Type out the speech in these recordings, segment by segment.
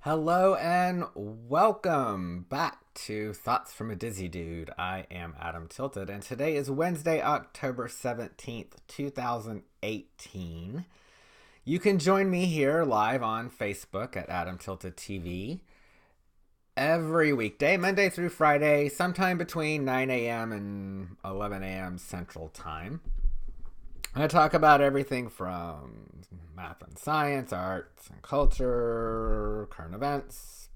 Hello and welcome back to Thoughts from a Dizzy Dude. I am Adam Tilted, and today is Wednesday, October 17th, 2018. You can join me here live on Facebook at Adam Tilted TV every weekday, Monday through Friday, sometime between 9 a.m. and 11 a.m. Central Time. I talk about everything from math and science, arts and culture, current events,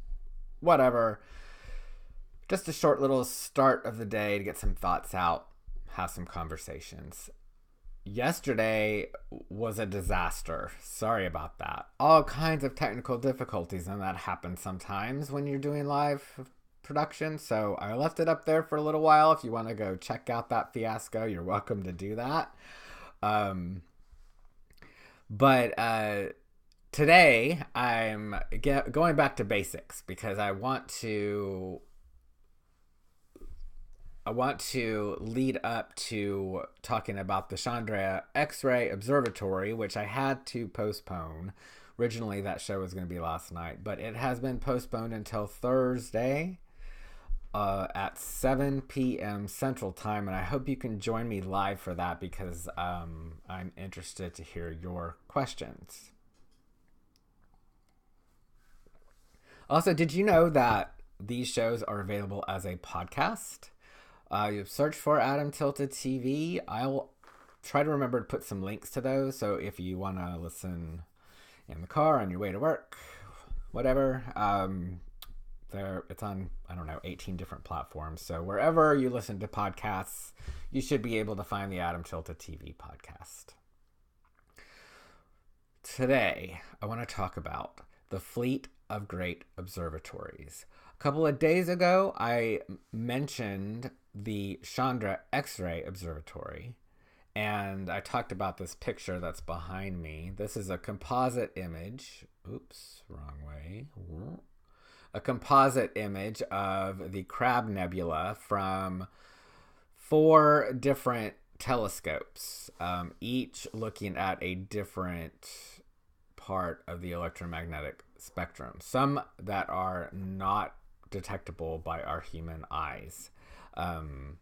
whatever. Just a short little start of the day to get some thoughts out, have some conversations. Yesterday was a disaster. Sorry about that. All kinds of technical difficulties, and that happens sometimes when you're doing live production. So I left it up there for a little while. If you want to go check out that fiasco, you're welcome to do that. But today I'm going back to basics because I want to lead up to talking about the Chandra X-ray Observatory, which I had to postpone. Originally, that show was going to be last night, but it has been postponed until Thursday at 7 p.m. Central Time, and I hope you can join me live for that because I'm interested to hear your questions. Also, did you know that these shows are available as a podcast? You search for Adam Tilted TV. I'll try to remember to put some links to those, so if you want to listen in the car on your way to work, whatever, it's on, 18 different platforms. So wherever you listen to podcasts, you should be able to find the Adam Tilted TV podcast. Today, I want to talk about the fleet of Great Observatories. A couple of days ago, I mentioned the Chandra X-ray Observatory, and I talked about this picture that's behind me. This is a composite image. Oops, wrong way. A composite image of the Crab Nebula from 4 different telescopes, each looking at a different part of the electromagnetic spectrum, some that are not detectable by our human eyes. You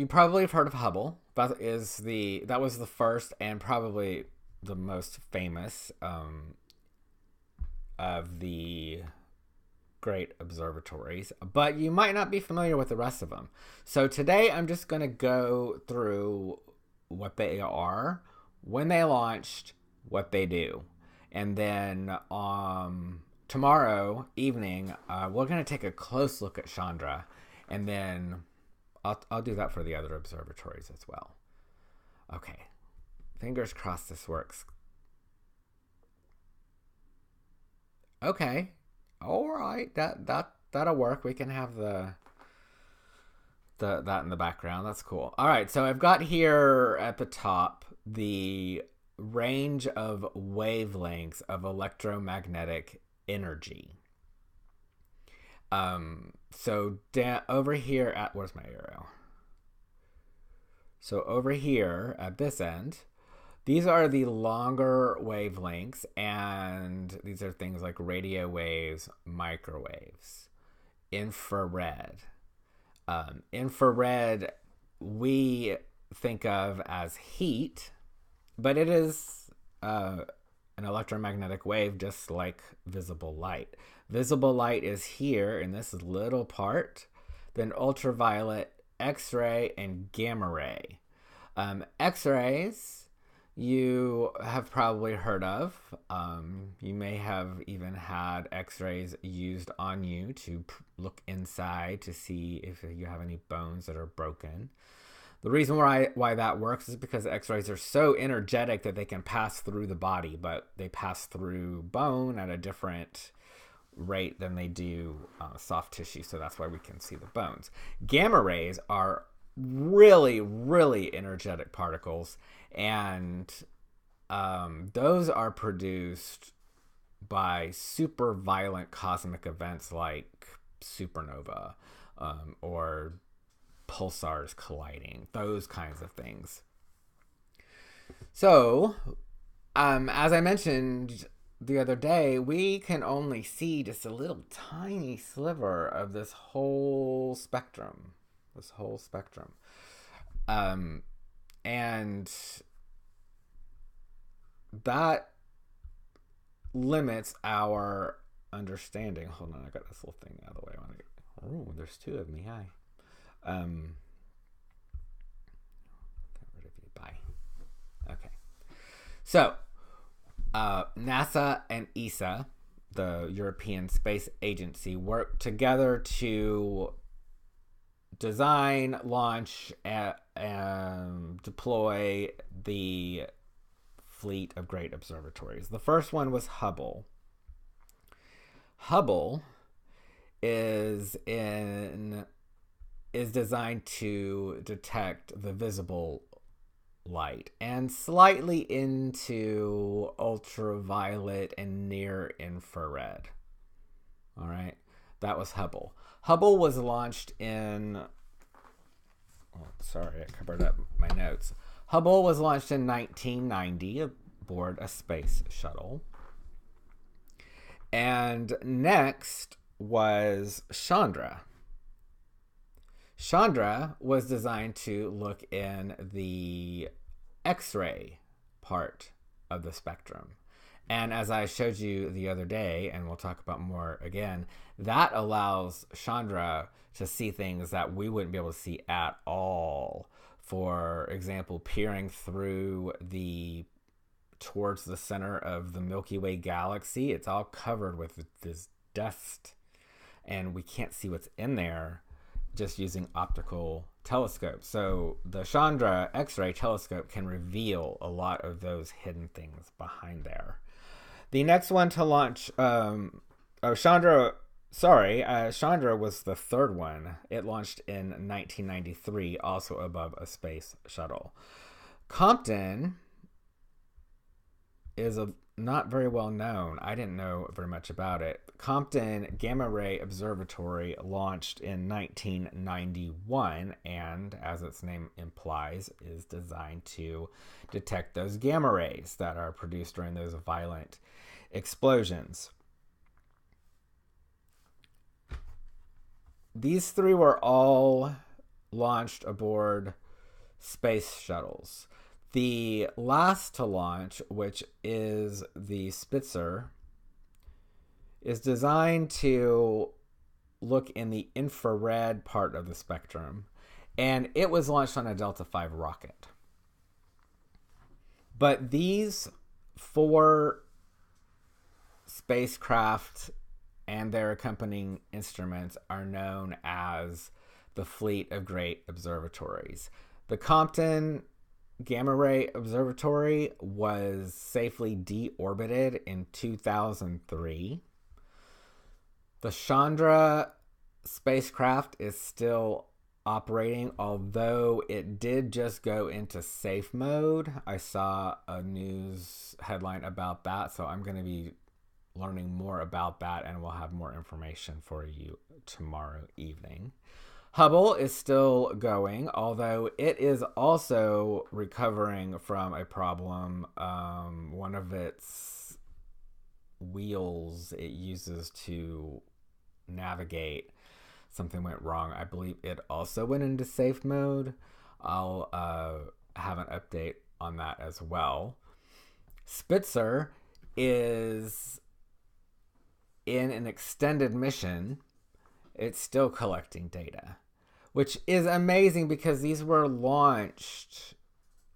probably have heard of Hubble. That was the first and probably the most famous of the great observatories, but you might not be familiar with the rest of them. So today I'm just going to go through what they are, when they launched, what they do, and then tomorrow evening we're going to take a close look at Chandra, and then I'll do that for the other observatories as well. Okay. Fingers crossed this works. Okay. All right. That'll work. We can have that in the background. That's cool. All right. So I've got here at the top the range of wavelengths of electromagnetic energy. Over here at, where's my arrow? So over here at this end, these are the longer wavelengths, and these are things like radio waves, microwaves, infrared. Infrared we think of as heat, but it is an electromagnetic wave just like visible light. Visible light is here in this little part, then ultraviolet, X-ray, and gamma ray. X-rays you have probably heard of. You may have even had X-rays used on you to look inside to see if you have any bones that are broken. The reason why that works is because X-rays are so energetic that they can pass through the body, but they pass through bone at a different rate than they do soft tissue, so that's why we can see the bones. Gamma rays are really, really energetic particles, and those are produced by super violent cosmic events like supernova or pulsars colliding, those kinds of things. So As I mentioned the other day, we can only see just a little tiny sliver of this whole spectrum. This whole spectrum. And that limits our understanding. Hold on, I got this little thing out of the way. Oh, there's two of me. Hi. Get rid of you. Bye. Okay. So, NASA and ESA, the European Space Agency, worked together to design, launch, and deploy the fleet of great observatories. The first one was Hubble. Hubble is designed to detect the visible light and slightly into ultraviolet and near infrared. All right, that was Hubble. Hubble was launched in... Oh, sorry, I covered up my notes. Hubble was launched in 1990 aboard a space shuttle. And next was Chandra. Chandra was designed to look in the X-ray part of the spectrum. And as I showed you the other day, and we'll talk about more again, that allows Chandra to see things that we wouldn't be able to see at all. For example, peering through towards the center of the Milky Way galaxy, it's all covered with this dust, and we can't see what's in there just using optical telescopes. So the Chandra X-ray telescope can reveal a lot of those hidden things behind there. The next one to launch, Chandra was the third one. It launched in 1993, also above a space shuttle. Compton is not very well known. I didn't know very much about it. Compton Gamma Ray Observatory launched in 1991, and as its name implies, is designed to detect those gamma rays that are produced during those violent explosions. These three were all launched aboard space shuttles. The last to launch, which is the Spitzer, is designed to look in the infrared part of the spectrum, and it was launched on a Delta V rocket. But these four spacecraft and their accompanying instruments are known as the fleet of great observatories. The Compton Gamma Ray Observatory was safely deorbited in 2003. The Chandra spacecraft is still operating, although it did just go into safe mode. I saw a news headline about that, so I'm going to be learning more about that, and we'll have more information for you tomorrow evening. Hubble is still going, although it is also recovering from a problem. One of its wheels it uses to navigate, something went wrong. I believe it also went into safe mode. I'll have an update on that as well. Spitzer is in an extended mission. It's still collecting data, which is amazing because these were launched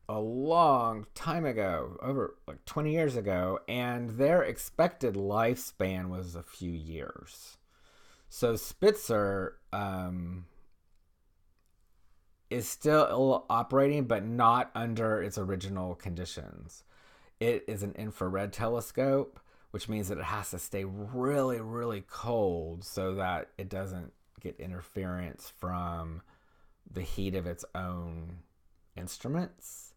a long time ago, over like 20 years ago, and their expected lifespan was a few years. So Spitzer is still operating, but not under its original conditions. It is an infrared telescope, which means that it has to stay really, really cold so that it doesn't get interference from the heat of its own instruments.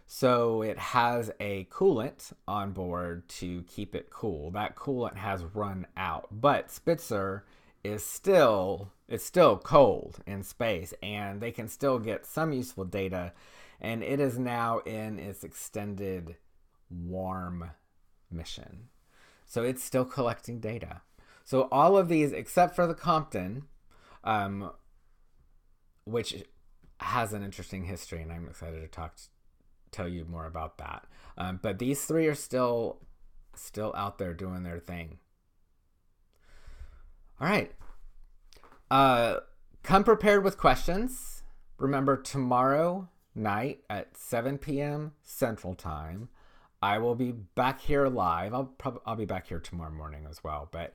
So it has a coolant on board to keep it cool. That coolant has run out, but Spitzer is still cold in space, and they can still get some useful data, and it is now in its extended warm mission. So it's still collecting data. So all of these, except for the Compton, which has an interesting history, and I'm excited to tell you more about that. But these three are still out there doing their thing. All right. Come prepared with questions. Remember, tomorrow night at 7 p.m. Central Time, I will be back here live. I'll be back here tomorrow morning as well. But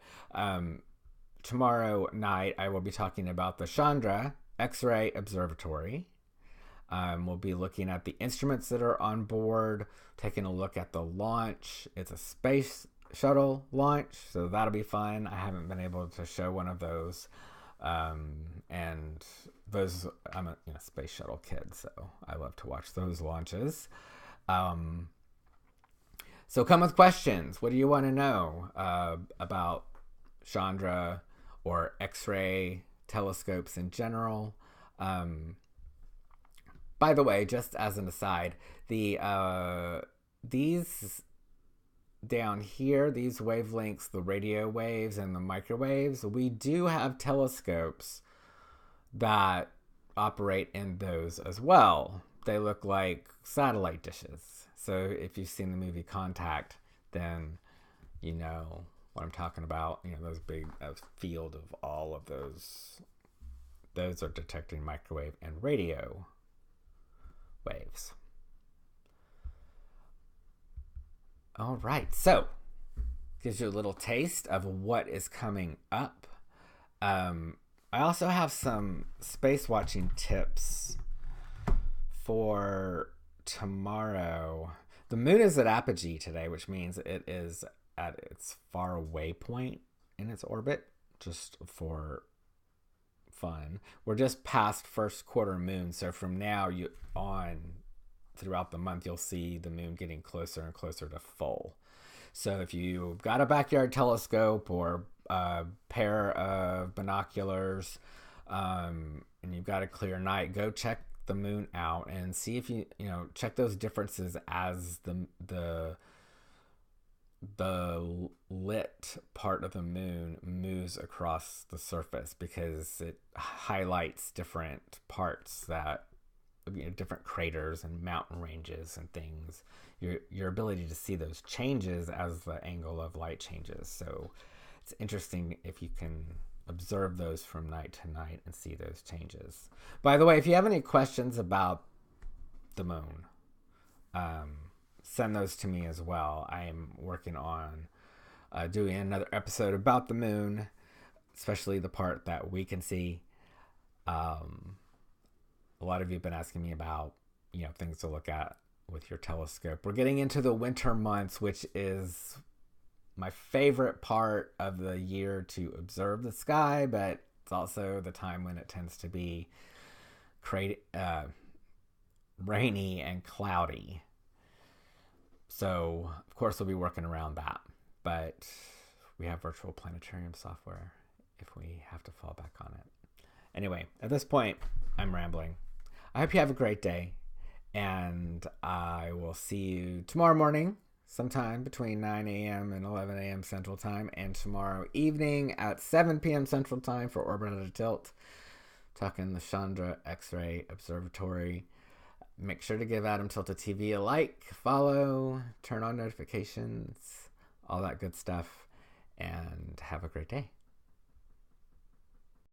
tomorrow night, I will be talking about the Chandra X-ray Observatory. We'll be looking at the instruments that are on board, taking a look at the launch. It's a space shuttle launch, so that'll be fun. I haven't been able to show one of those. And those, I'm a space shuttle kid, so I love to watch those launches. So come with questions. What do you want to know about Chandra or X-ray telescopes in general? By the way, just as an aside, these down here, these wavelengths, the radio waves and the microwaves, we do have telescopes that operate in those as well. They look like satellite dishes. So if you've seen the movie Contact, then you know what I'm talking about. Those big field of all of those are detecting microwave and radio waves. All right, so gives you a little taste of what is coming up. I also have some space watching tips for tomorrow. The moon is at apogee today, which means it is at its far away point in its orbit, just for fun. We're just past first quarter moon, so from now on throughout the month, you'll see the moon getting closer and closer to full. So if you've got a backyard telescope or a pair of binoculars, and you've got a clear night, go check the moon out and see if you check those differences as the lit part of the moon moves across the surface, because it highlights different parts that different craters and mountain ranges and things. Your ability to see those changes as the angle of light changes. So it's interesting if you can observe those from night to night and see those changes. By the way, if you have any questions about the moon, send those to me as well. I am working on doing another episode about the moon, especially the part that we can see. A lot of you have been asking me about, things to look at with your telescope. We're getting into the winter months, which is my favorite part of the year to observe the sky, but it's also the time when it tends to be rainy and cloudy. So, of course, we'll be working around that, but we have virtual planetarium software if we have to fall back on it. Anyway, at this point, I'm rambling. I hope you have a great day, and I will see you tomorrow morning, sometime between 9 a.m. and 11 a.m. Central Time, and tomorrow evening at 7 p.m. Central Time for Orbit at a Tilt, talking the Chandra X-ray Observatory. Make sure to give Adam Tilted TV a like, follow, turn on notifications, all that good stuff, and have a great day.